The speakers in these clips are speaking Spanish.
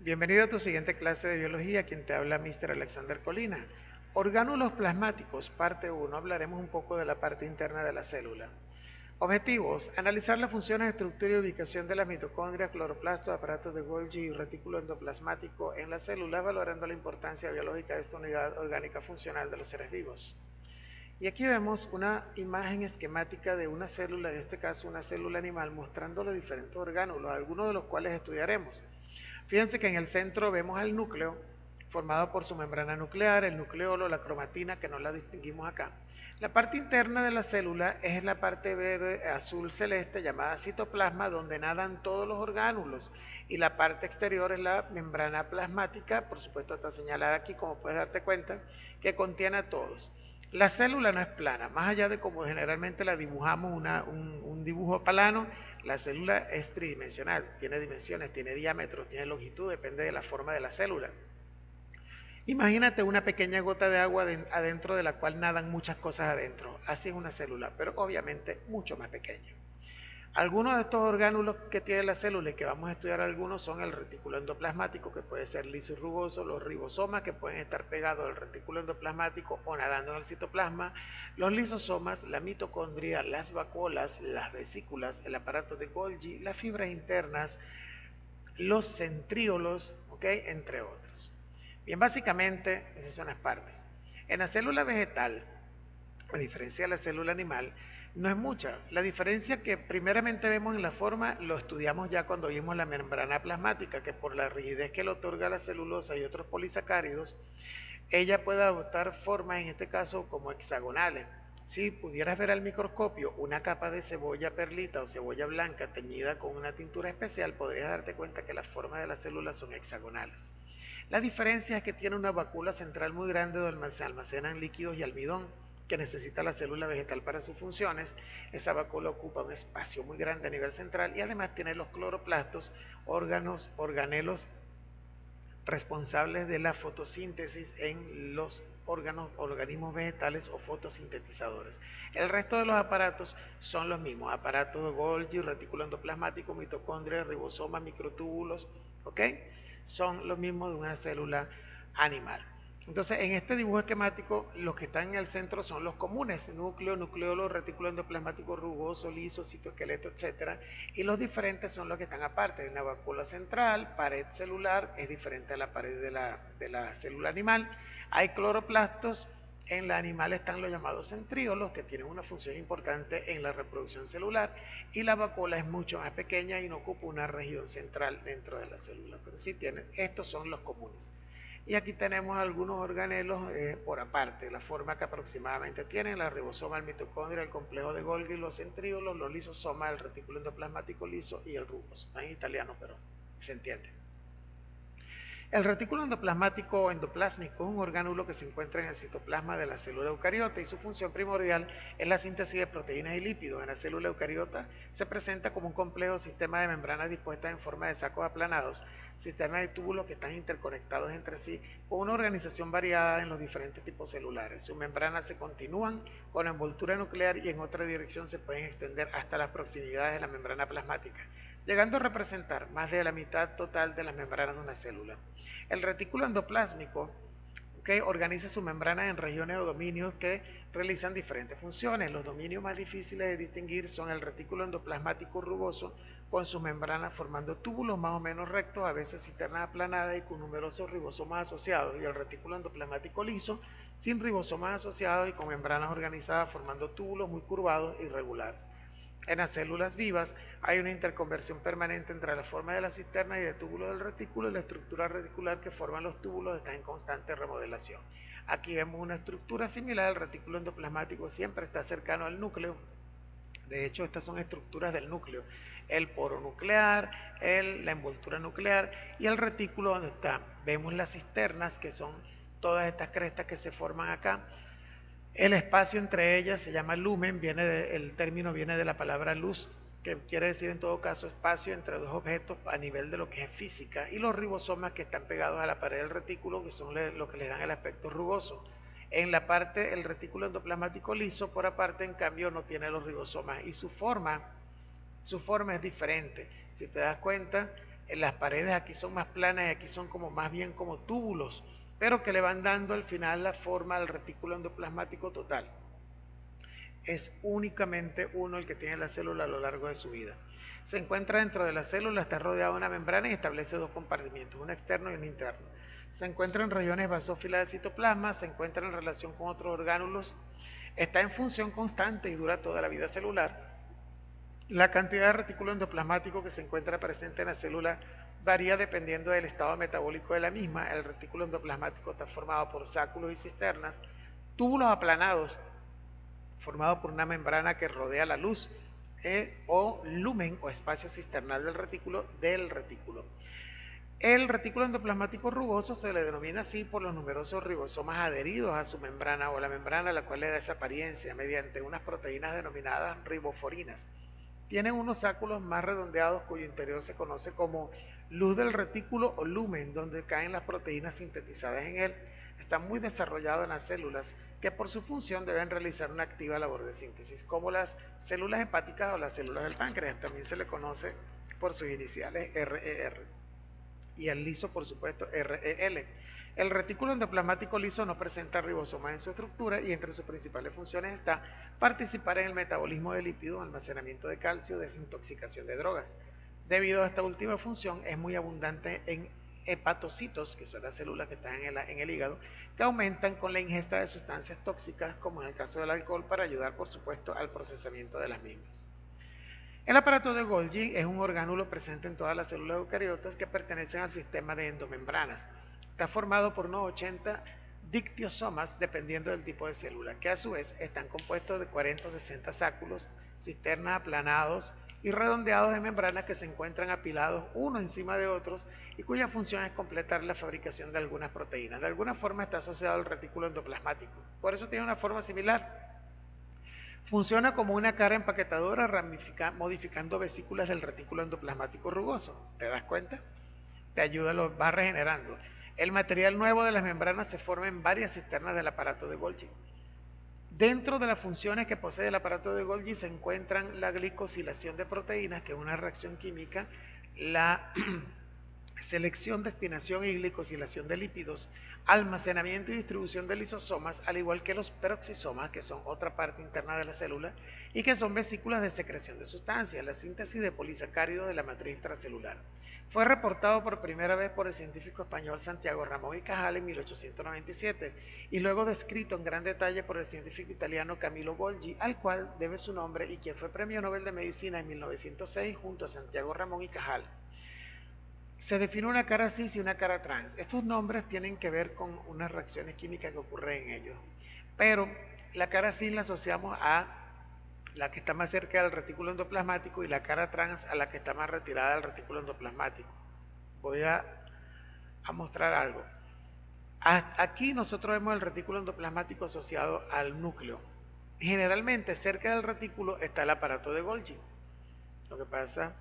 Bienvenido a tu siguiente clase de biología, quien te habla Mr. Alexander Colina. Orgánulos plasmáticos, parte 1. Hablaremos un poco de la parte interna de la célula. Objetivos: analizar las funciones, estructura y ubicación de las mitocondrias, cloroplastos, aparatos de Golgi y retículo endoplasmático en la célula, valorando la importancia biológica de esta unidad orgánica funcional de los seres vivos. Y aquí vemos una imagen esquemática de una célula, en este caso una célula animal, mostrando los diferentes orgánulos, algunos de los cuales estudiaremos. Fíjense que en el centro vemos el núcleo, formado por su membrana nuclear, el nucleolo, la cromatina, que no la distinguimos acá. La parte interna de la célula es la parte verde, azul, celeste, llamada citoplasma, donde nadan todos los orgánulos. Y la parte exterior es la membrana plasmática, por supuesto está señalada aquí, como puedes darte cuenta, que contiene a todos. La célula no es plana, más allá de como generalmente la dibujamos un dibujo plano, la célula es tridimensional, tiene dimensiones, tiene diámetros, tiene longitud, depende de la forma de la célula. Imagínate una pequeña gota de agua adentro de la cual nadan muchas cosas adentro, así es una célula, pero obviamente mucho más pequeña. Algunos de estos orgánulos que tiene la célula y que vamos a estudiar algunos son el retículo endoplasmático, que puede ser liso y rugoso, los ribosomas, que pueden estar pegados al retículo endoplasmático o nadando en el citoplasma, los lisosomas, la mitocondria, las vacuolas, las vesículas, el aparato de Golgi, las fibras internas, los centríolos, entre otros. Bien, básicamente esas son las partes. En la célula vegetal, a diferencia de la célula animal, no es mucha. La diferencia que primeramente vemos en la forma lo estudiamos ya cuando vimos la membrana plasmática, que por la rigidez que le otorga la celulosa y otros polisacáridos, ella puede adoptar formas, en este caso, como hexagonales. Si pudieras ver al microscopio una capa de cebolla perlita o cebolla blanca teñida con una tintura especial, podrías darte cuenta que las formas de las células son hexagonales. La diferencia es que tiene una vacuola central muy grande donde se almacenan líquidos y almidón que necesita la célula vegetal para sus funciones. Esa vacuola ocupa un espacio muy grande a nivel central y además tiene los cloroplastos, órganos, organelos responsables de la fotosíntesis en los organismos vegetales o fotosintetizadores. El resto de los aparatos son los mismos: aparato de Golgi, retículo endoplasmático, mitocondria, ribosoma, microtúbulos, ¿ok? Son los mismos de una célula animal. Entonces, en este dibujo esquemático, los que están en el centro son los comunes: núcleo, nucleolo, retículo endoplasmático rugoso, liso, citoesqueleto, etc. Y los diferentes son los que están aparte. En la vacuola central, pared celular, es diferente a la pared de la célula animal. Hay cloroplastos. En la animal están los llamados centríolos, que tienen una función importante en la reproducción celular, y la vacuola es mucho más pequeña y no ocupa una región central dentro de la célula, pero sí tienen. Estos son los comunes. Y aquí tenemos algunos organelos por aparte, la forma que aproximadamente tienen: la ribosoma, el mitocondria, el complejo de Golgi, los centríolos, los lisosomas, el retículo endoplasmático liso y el rubos. Está en italiano, pero se entiende. El retículo endoplasmático o endoplásmico es un orgánulo que se encuentra en el citoplasma de la célula eucariota y su función primordial es la síntesis de proteínas y lípidos. En la célula eucariota se presenta como un complejo sistema de membranas dispuestas en forma de sacos aplanados, sistemas de túbulos que están interconectados entre sí con una organización variada en los diferentes tipos celulares. Sus membranas se continúan con la envoltura nuclear y en otra dirección se pueden extender hasta las proximidades de la membrana plasmática, llegando a representar más de la mitad total de las membranas de una célula. El retículo endoplásmico organiza sus membranas en regiones o dominios que realizan diferentes funciones. Los dominios más difíciles de distinguir son el retículo endoplasmático rugoso, con sus membranas formando túbulos más o menos rectos, a veces cisternas aplanadas y con numerosos ribosomas asociados, y el retículo endoplasmático liso, sin ribosomas asociados y con membranas organizadas formando túbulos muy curvados e irregulares. En las células vivas hay una interconversión permanente entre la forma de la cisterna y del túbulo del retículo, y la estructura reticular que forman los túbulos está en constante remodelación. Aquí vemos una estructura similar. El retículo endoplasmático siempre está cercano al núcleo. De hecho, estas son estructuras del núcleo: el poro nuclear, la envoltura nuclear y el retículo donde está. Vemos las cisternas, que son todas estas crestas que se forman acá. El espacio entre ellas se llama lumen, el término viene de la palabra luz, que quiere decir en todo caso espacio entre dos objetos a nivel de lo que es física, y los ribosomas que están pegados a la pared del retículo, que son lo que les dan el aspecto rugoso. En la parte, el retículo endoplasmático liso, por aparte, en cambio, no tiene los ribosomas y su forma es diferente. Si te das cuenta, las paredes aquí son más planas y aquí son como más bien como túbulos, pero que le van dando al final la forma del retículo endoplasmático total. Es únicamente uno el que tiene la célula a lo largo de su vida. Se encuentra dentro de la célula, está rodeado de una membrana y establece dos compartimientos, un externo y un interno. Se encuentra en regiones basófilas de citoplasma, se encuentra en relación con otros orgánulos, está en función constante y dura toda la vida celular. La cantidad de retículo endoplasmático que se encuentra presente en la célula varía dependiendo del estado metabólico de la misma. El retículo endoplasmático está formado por sáculos y cisternas, túbulos aplanados, formado por una membrana que rodea la luz, o lumen o espacio cisternal del retículo. El retículo endoplasmático rugoso se le denomina así por los numerosos ribosomas adheridos a su membrana o la membrana, a la cual le da esa apariencia mediante unas proteínas denominadas riboforinas. Tienen unos sáculos más redondeados cuyo interior se conoce como luz del retículo o lumen, donde caen las proteínas sintetizadas en él. Está muy desarrollado en las células que por su función deben realizar una activa labor de síntesis, como las células hepáticas o las células del páncreas. También se le conoce por sus iniciales RER. Y el liso, por supuesto, REL. El retículo endoplasmático liso no presenta ribosomas en su estructura y entre sus principales funciones está participar en el metabolismo de lípidos, almacenamiento de calcio, desintoxicación de drogas. Debido a esta última función, es muy abundante en hepatocitos, que son las células que están en el hígado, que aumentan con la ingesta de sustancias tóxicas, como en el caso del alcohol, para ayudar, por supuesto, al procesamiento de las mismas. El aparato de Golgi es un orgánulo presente en todas las células eucariotas que pertenecen al sistema de endomembranas. Está formado por unos 80 dictiosomas dependiendo del tipo de célula, que a su vez están compuestos de 40 o 60 sáculos, cisternas aplanados y redondeados de membranas que se encuentran apilados uno encima de otros y cuya función es completar la fabricación de algunas proteínas. De alguna forma está asociado al retículo endoplasmático, por eso tiene una forma similar. Funciona como una cara empaquetadora modificando vesículas del retículo endoplasmático rugoso. ¿Te das cuenta? Te ayuda, lo va regenerando. El material nuevo de las membranas se forma en varias cisternas del aparato de Golgi. Dentro de las funciones que posee el aparato de Golgi se encuentran la glicosilación de proteínas, que es una reacción química, la selección, destinación y glicosilación de lípidos, almacenamiento y distribución de lisosomas, al igual que los peroxisomas, que son otra parte interna de la célula y que son vesículas de secreción de sustancias, la síntesis de polisacáridos de la matriz intracelular. Fue reportado por primera vez por el científico español Santiago Ramón y Cajal en 1897 y luego descrito en gran detalle por el científico italiano Camillo Golgi, al cual debe su nombre y quien fue premio Nobel de Medicina en 1906 junto a Santiago Ramón y Cajal. Se define una cara cis y una cara trans. Estos nombres tienen que ver con unas reacciones químicas que ocurren en ellos. Pero la cara cis la asociamos a la que está más cerca del retículo endoplasmático y la cara trans a la que está más retirada del retículo endoplasmático. Voy a mostrar algo. Aquí nosotros vemos el retículo endoplasmático asociado al núcleo. Generalmente cerca del retículo está el aparato de Golgi. Lo que pasa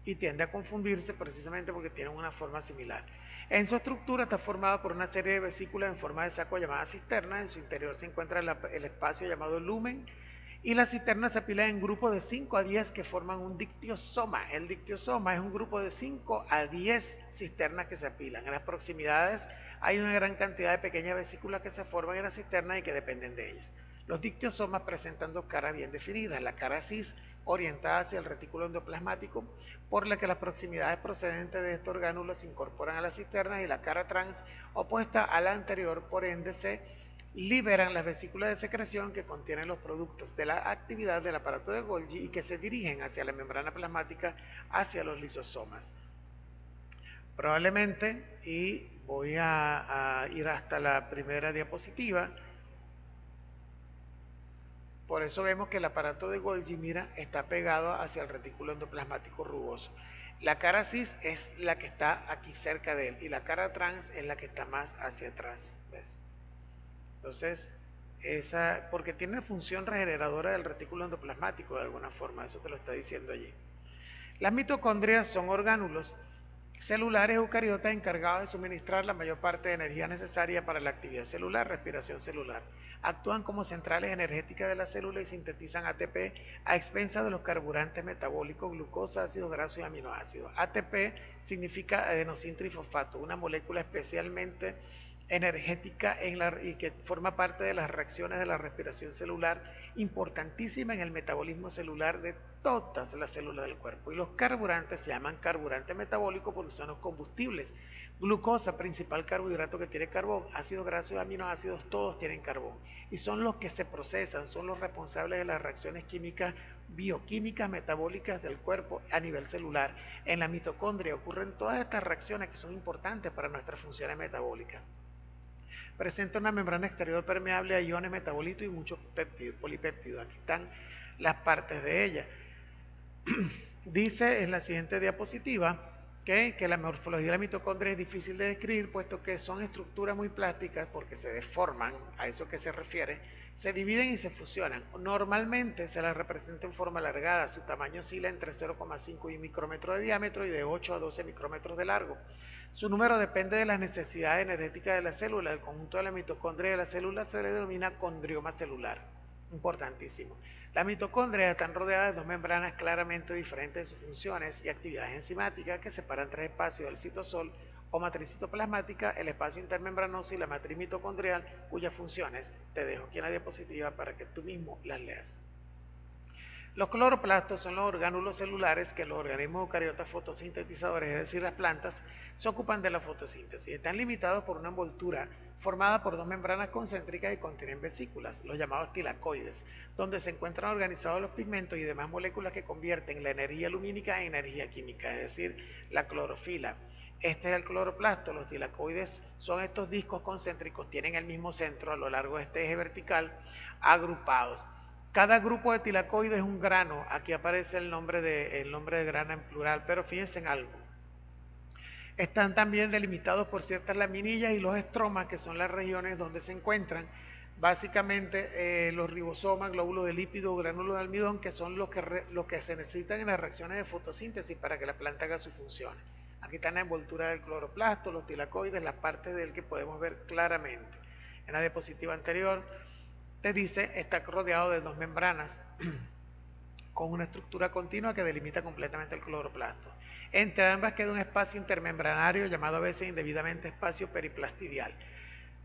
y tiende a confundirse precisamente porque tienen una forma similar. En su estructura está formada por una serie de vesículas en forma de saco llamadas cisternas. En su interior se encuentra el espacio llamado lumen y las cisternas se apilan en grupos de 5 a 10 que forman un dictiosoma. El dictiosoma es un grupo de 5 a 10 cisternas que se apilan. En las proximidades hay una gran cantidad de pequeñas vesículas que se forman en las cisternas y que dependen de ellas. Los dictiosomas presentan dos caras bien definidas, la cara cis orientada hacia el retículo endoplasmático, por la que las proximidades procedentes de estos orgánulos se incorporan a las cisternas, y la cara trans opuesta a la anterior, por ende se liberan las vesículas de secreción que contienen los productos de la actividad del aparato de Golgi y que se dirigen hacia la membrana plasmática, hacia los lisosomas. Probablemente, y voy a ir hasta la primera diapositiva, por eso vemos que el aparato de Golgi, mira, está pegado hacia el retículo endoplasmático rugoso. La cara cis es la que está aquí cerca de él y la cara trans es la que está más hacia atrás, ¿ves? Entonces, porque tiene función regeneradora del retículo endoplasmático de alguna forma, eso te lo está diciendo allí. Las mitocondrias son orgánulos celulares eucariotas encargados de suministrar la mayor parte de energía necesaria para la actividad celular, respiración celular. Actúan como centrales energéticas de la célula y sintetizan ATP a expensas de los carburantes metabólicos, glucosa, ácidos grasos y aminoácidos. ATP significa adenosintrifosfato, una molécula especialmente energética y que forma parte de las reacciones de la respiración celular, importantísima en el metabolismo celular de todas las células del cuerpo. Y los carburantes se llaman carburantes metabólicos porque son los combustibles. Glucosa, principal carbohidrato que tiene carbón, ácidos grasos y aminoácidos, todos tienen carbón. Y son los que se procesan, son los responsables de las reacciones químicas, bioquímicas, metabólicas del cuerpo a nivel celular. En la mitocondria ocurren todas estas reacciones que son importantes para nuestras funciones metabólicas. Presenta una membrana exterior permeable a iones, metabolitos y muchos polipéptidos. Aquí están las partes de ella. Dice en la siguiente diapositiva que la morfología de la mitocondria es difícil de describir, puesto que son estructuras muy plásticas porque se deforman, a eso que se refiere, se dividen y se fusionan. Normalmente se las representa en forma alargada, su tamaño oscila entre 0,5 y 1 micrómetro de diámetro y de 8 a 12 micrómetros de largo. Su número depende de las necesidades energéticas de la célula. El conjunto de la mitocondria de la célula se le denomina condrioma celular. Importantísimo. Las mitocondrias están rodeadas de dos membranas claramente diferentes de sus funciones y actividades enzimáticas que separan tres espacios del citosol o matriz citoplasmática, el espacio intermembranoso y la matriz mitocondrial, cuyas funciones te dejo aquí en la diapositiva para que tú mismo las leas. Los cloroplastos son los orgánulos celulares que los organismos eucariotas fotosintetizadores, es decir, las plantas, se ocupan de la fotosíntesis. Están limitados por una envoltura formada por dos membranas concéntricas y contienen vesículas, los llamados tilacoides, donde se encuentran organizados los pigmentos y demás moléculas que convierten la energía lumínica en energía química, es decir, la clorofila. Este es el cloroplasto. Los tilacoides son estos discos concéntricos, tienen el mismo centro a lo largo de este eje vertical, agrupados. Cada grupo de tilacoides es un grano. Aquí aparece el nombre de grana en plural, pero fíjense en algo. Están también delimitados por ciertas laminillas y los estromas, que son las regiones donde se encuentran básicamente los ribosomas, glóbulos de lípido, gránulos de almidón, que son los que se necesitan en las reacciones de fotosíntesis para que la planta haga su función. Aquí está la envoltura del cloroplasto, los tilacoides, las partes de él que podemos ver claramente. En la diapositiva anterior te dice, está rodeado de dos membranas con una estructura continua que delimita completamente el cloroplasto. Entre ambas queda un espacio intermembranario llamado a veces indebidamente espacio periplastidial.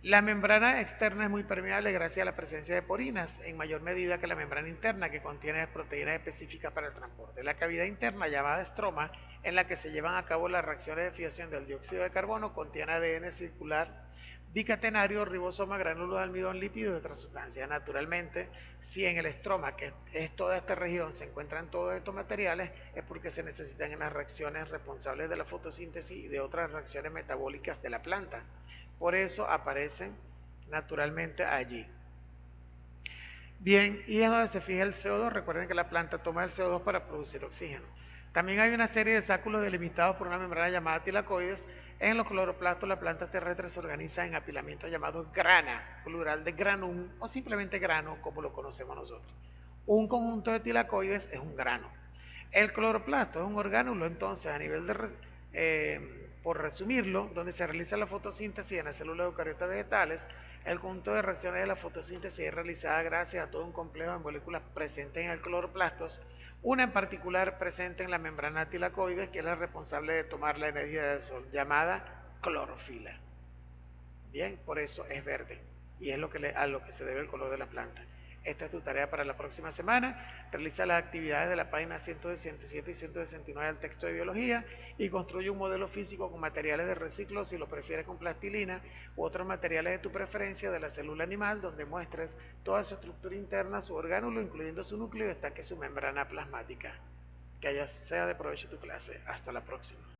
La membrana externa es muy permeable gracias a la presencia de porinas, en mayor medida que la membrana interna, que contiene proteínas específicas para el transporte. La cavidad interna, llamada estroma, en la que se llevan a cabo las reacciones de fijación del dióxido de carbono, contiene ADN circular bicatenario, ribosoma, gránulos de almidón, lípidos y otras sustancias. Naturalmente, si en el estroma, que es toda esta región, se encuentran todos estos materiales, es porque se necesitan en las reacciones responsables de la fotosíntesis y de otras reacciones metabólicas de la planta. Por eso aparecen naturalmente allí. Bien, y es donde se fija el CO2. Recuerden que la planta toma el CO2 para producir oxígeno. También hay una serie de sacos delimitados por una membrana llamada tilacoides. En los cloroplastos, la planta terrestre se organiza en apilamientos llamados grana, plural de granum, o simplemente grano, como lo conocemos nosotros. Un conjunto de tilacoides es un grano. El cloroplasto es un orgánulo, entonces, a nivel por resumirlo, donde se realiza la fotosíntesis en las células eucariotas vegetales. El conjunto de reacciones de la fotosíntesis es realizada gracias a todo un complejo de moléculas presentes en el cloroplastos, una en particular presente en la membrana tilacoides, que es la responsable de tomar la energía del sol, llamada clorofila. Bien, por eso es verde, y es a lo que se debe el color de la planta. Esta es tu tarea para la próxima semana. Realiza las actividades de la página 167 y 169 del texto de biología y construye un modelo físico con materiales de reciclo, si lo prefieres con plastilina u otros materiales de tu preferencia, de la célula animal, donde muestres toda su estructura interna, su orgánulo, incluyendo su núcleo, y destaque su membrana plasmática. Que sea de provecho tu clase. Hasta la próxima.